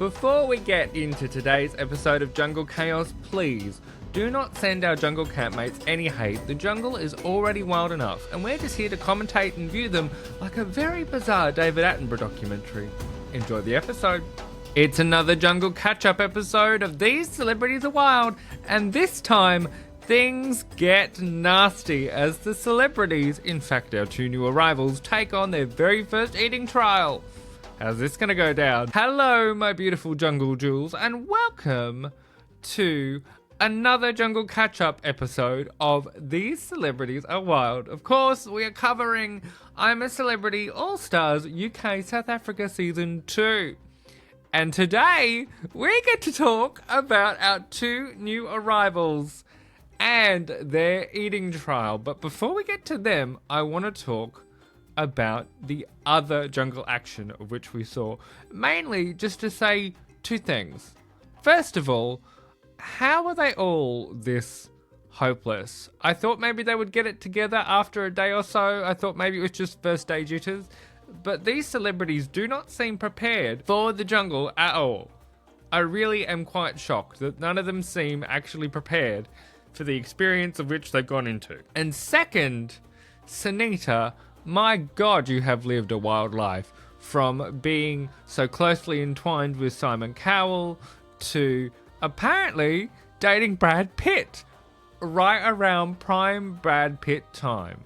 Before we get into today's episode of Jungle Chaos, please do not send our jungle campmates any hate. The jungle is already wild enough, and we're just here to commentate and view them like a very bizarre David Attenborough documentary. Enjoy the episode. It's another jungle catch-up episode of These Celebrities Are Wild, and this time things get nasty as the celebrities, in fact our two new arrivals, take on their very first eating trial. How's this gonna go down? Hello, my beautiful jungle jewels, and welcome to another jungle catch-up episode of These Celebrities Are Wild. Of course, we are covering I'm a Celebrity All-Stars UK South Africa Season 2. And today, we get to talk about our two new arrivals and their eating trial. But before we get to them, I want to talk about the other jungle action of which we saw. Mainly just to say two things. First of all, how are they all this hopeless? I thought maybe they would get it together after a day or so. I thought maybe it was just first day jitters. But these celebrities do not seem prepared for the jungle at all. I really am quite shocked that none of them seem actually prepared for the experience of which they've gone into. And second, Sunita, my God, you have lived a wild life. From being so closely entwined with Simon Cowell to apparently dating Brad Pitt right around prime Brad Pitt time.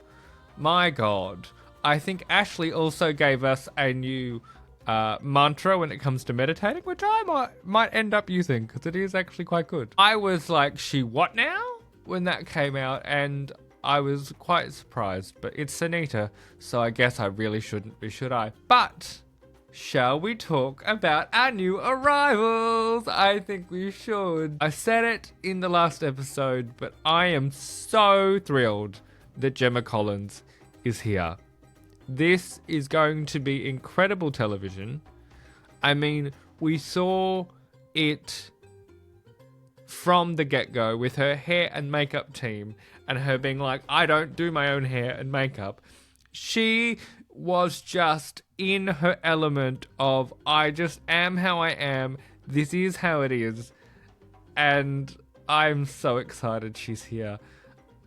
My God. I think Ashley also gave us a new mantra when it comes to meditating, which I might end up using because it is actually quite good. I was like, she what now? When that came out, and I was quite surprised, but it's Sunita, so I guess I really shouldn't be, should I? But shall we talk about our new arrivals? I think we should. I said it in the last episode, but I am so thrilled that Gemma Collins is here. This is going to be incredible television. I mean, we saw it from the get-go with her hair and makeup team and her being like, I don't do my own hair and makeup. She was just in her element of, I just am how I am. This is how it is. And I'm so excited she's here.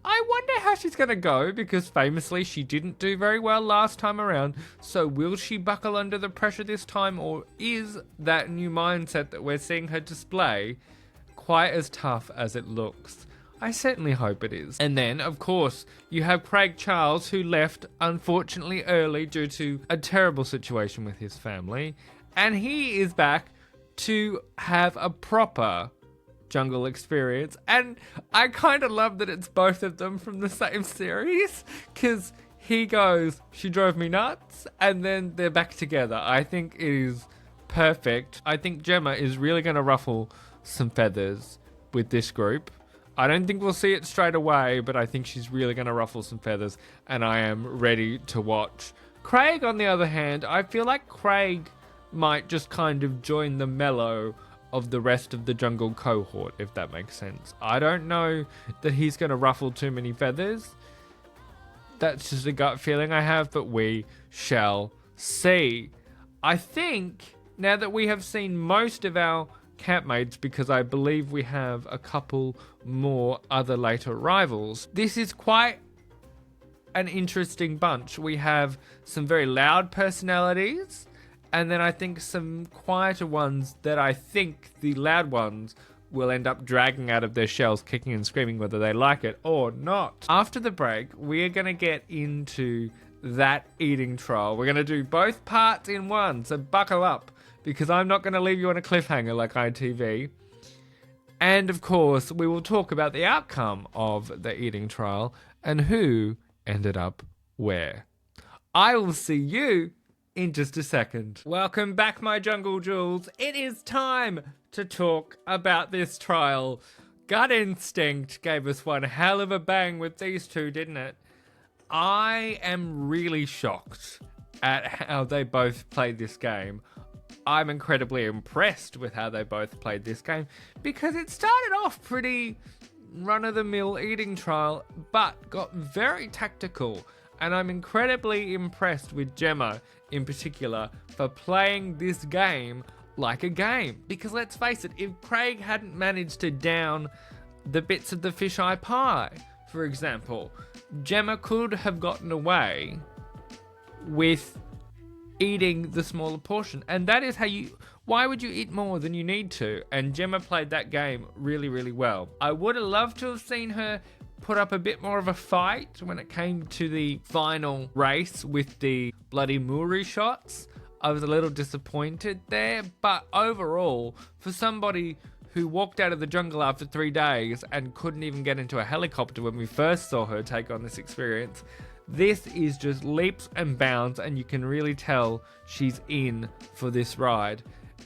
I wonder how she's going to go, because famously she didn't do very well last time around. So will she buckle under the pressure this time, or is that new mindset that we're seeing her display quite as tough as it looks? I certainly hope it is. And then, of course, you have Craig Charles, who left unfortunately early due to a terrible situation with his family. And he is back to have a proper jungle experience, and I kind of love that it's both of them from the same series, because he goes, she drove me nuts, and then they're back together. I think it is perfect. I think Gemma is really going to ruffle some feathers with this group. I don't think we'll see it straight away, but I think she's really going to ruffle some feathers, and I am ready to watch. Craig, on the other hand, I feel like Craig might just kind of join the mellow of the rest of the jungle cohort, if that makes sense. I don't know that he's going to ruffle too many feathers. That's just a gut feeling I have, but we shall see. I think, now that we have seen most of our campmates, because I believe we have a couple more other late arrivals, this is quite an interesting bunch. We have some very loud personalities, and then I think some quieter ones that I think the loud ones will end up dragging out of their shells, kicking and screaming whether they like it or not. After the break, we are going to get into that eating trial. We're going to do both parts in one, so buckle up, because I'm not going to leave you on a cliffhanger like ITV. And of course, we will talk about the outcome of the eating trial and who ended up where. I will see you in just a second. Welcome back, my jungle jewels. It is time to talk about this trial. Gut instinct gave us one hell of a bang with these two, didn't it? I am really shocked at how they both played this game. I'm incredibly impressed with how they both played this game, because it started off pretty run-of-the-mill eating trial, but got very tactical. And I'm incredibly impressed with Gemma in particular for playing this game like a game. Because let's face it, if Craig hadn't managed to down the bits of the fisheye pie, for example, Gemma could have gotten away with eating the smaller portion. And that is how why would you eat more than you need to? And Gemma played that game really, really well. I would have loved to have seen her put up a bit more of a fight when it came to the final race with the bloody Muri shots. I was a little disappointed there, but overall, for somebody who walked out of the jungle after 3 days and couldn't even get into a helicopter when we first saw her take on this experience, this is just leaps and bounds, and you can really tell she's in for this ride.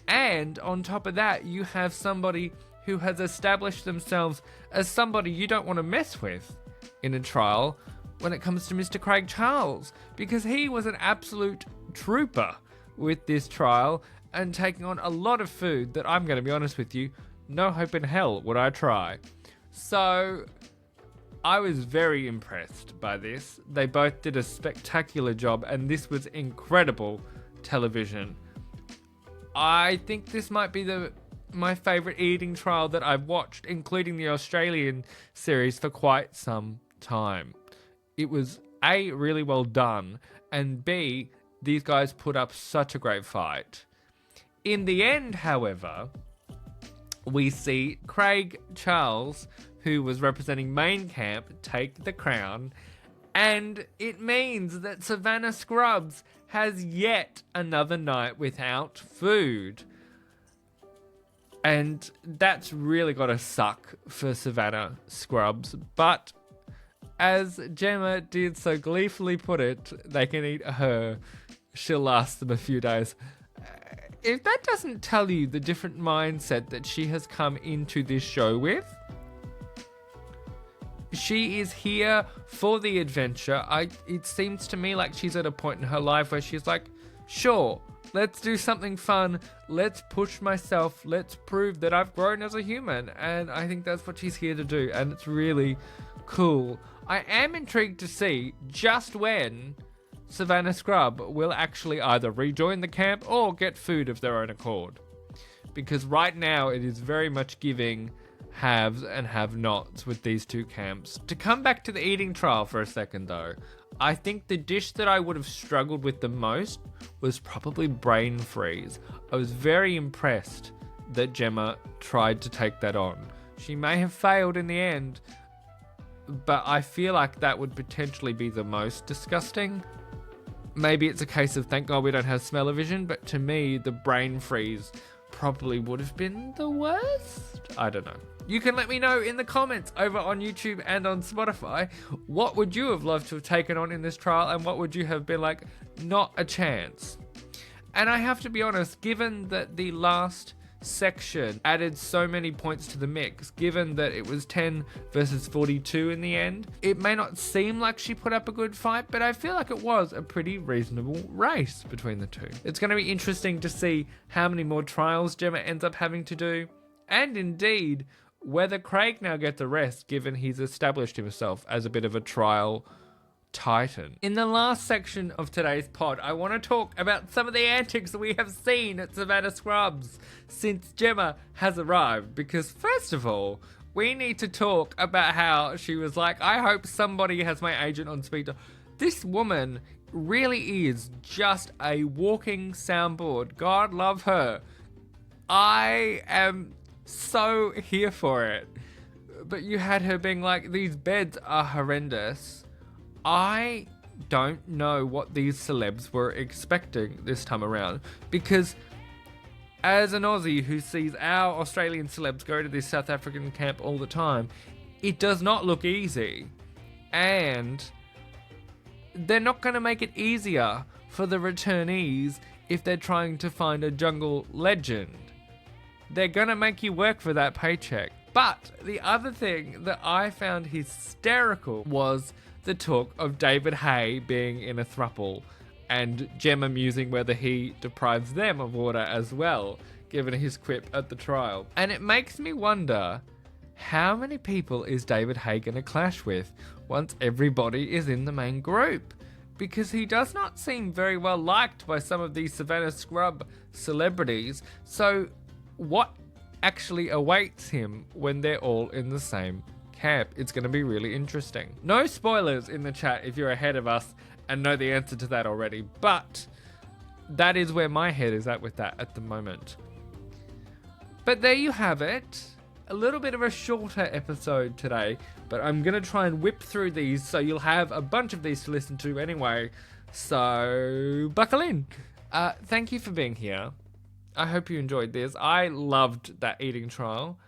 And on top of that, you have somebody who has established themselves as somebody you don't want to mess with in a trial when it comes to Mr. Craig Charles, because he was an absolute trooper with this trial and taking on a lot of food that, I'm going to be honest with you, no hope in hell would I try. So I was very impressed by this. They both did a spectacular job, and this was incredible television. I think this might be my favourite eating trial that I've watched, including the Australian series, for quite some time. It was A, really well done, and B, these guys put up such a great fight. In the end, however, we see Craig Charles, who was representing Main Camp, take the crown, and it means that Savannah Scrubs has yet another night without food. And that's really got to suck for Savannah Scrubs, but as Gemma did so gleefully put it, they can eat her, she'll last them a few days. If that doesn't tell you the different mindset that she has come into this show with, she is here for the adventure. It seems to me like she's at a point in her life where she's like, sure, let's do something fun. Let's push myself. Let's prove that I've grown as a human. And I think that's what she's here to do. And it's really cool. I am intrigued to see just when Savannah Scrub will actually either rejoin the camp or get food of their own accord. Because right now it is very much giving haves and have-nots with these two camps. To come back to the eating trial for a second though, I think the dish that I would have struggled with the most was probably brain freeze. I was very impressed that Gemma tried to take that on. She may have failed in the end, but I feel like that would potentially be the most disgusting. Maybe it's a case of thank God we don't have smell-o-vision, but to me, the brain freeze probably would have been the worst. I don't know. You can let me know in the comments over on YouTube and on Spotify. What would you have loved to have taken on in this trial, and what would you have been like, not a chance? And I have to be honest, given that the last section added so many points to the mix, given that it was 10 versus 42 in the end, it may not seem like she put up a good fight, but I feel like it was a pretty reasonable race between the two. It's going to be interesting to see how many more trials Gemma ends up having to do, and indeed whether Craig now gets a rest, given he's established himself as a bit of a trial titan. In the last section of today's pod, I want to talk about some of the antics that we have seen at Savannah Scrubs since Gemma has arrived, because first of all, we need to talk about how she was like, I hope somebody has my agent on speed dial. This woman really is just a walking soundboard. God love her. I am so here for it. But you had her being like, these beds are horrendous. I don't know what these celebs were expecting this time around, because as an Aussie who sees our Australian celebs go to this South African camp all the time, it does not look easy. And they're not going to make it easier for the returnees if they're trying to find a jungle legend. They're going to make you work for that paycheck. But the other thing that I found hysterical was the talk of David Hay being in a throuple and Gemma musing whether he deprives them of water as well, given his quip at the trial. And it makes me wonder, how many people is David Hay going to clash with once everybody is in the main group? because he does not seem very well liked by some of these Savannah Scrub celebrities. So what actually awaits him when they're all in the same camp? It's going to be really interesting. No spoilers in the chat if you're ahead of us and know the answer to that already, but that is where my head is at with that at the moment. But there you have it. A little bit of a shorter episode today, but I'm going to try and whip through these so you'll have a bunch of these to listen to anyway. So buckle in. Thank you for being here. I hope you enjoyed this. I loved that eating trial,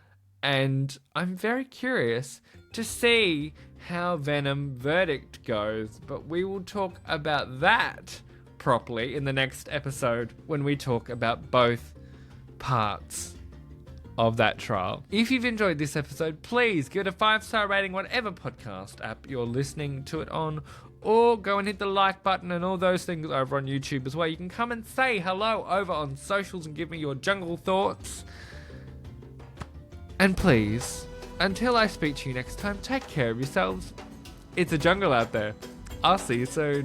and I'm very curious to see how Venom Verdict goes, but we will talk about that properly in the next episode when we talk about both parts of that trial. If you've enjoyed this episode, please give it a 5-star rating, whatever podcast app you're listening to it on, or go and hit the like button and all those things over on YouTube as well. You can come and say hello over on socials and give me your jungle thoughts. And please, until I speak to you next time, take care of yourselves. It's a jungle out there. I'll see you soon.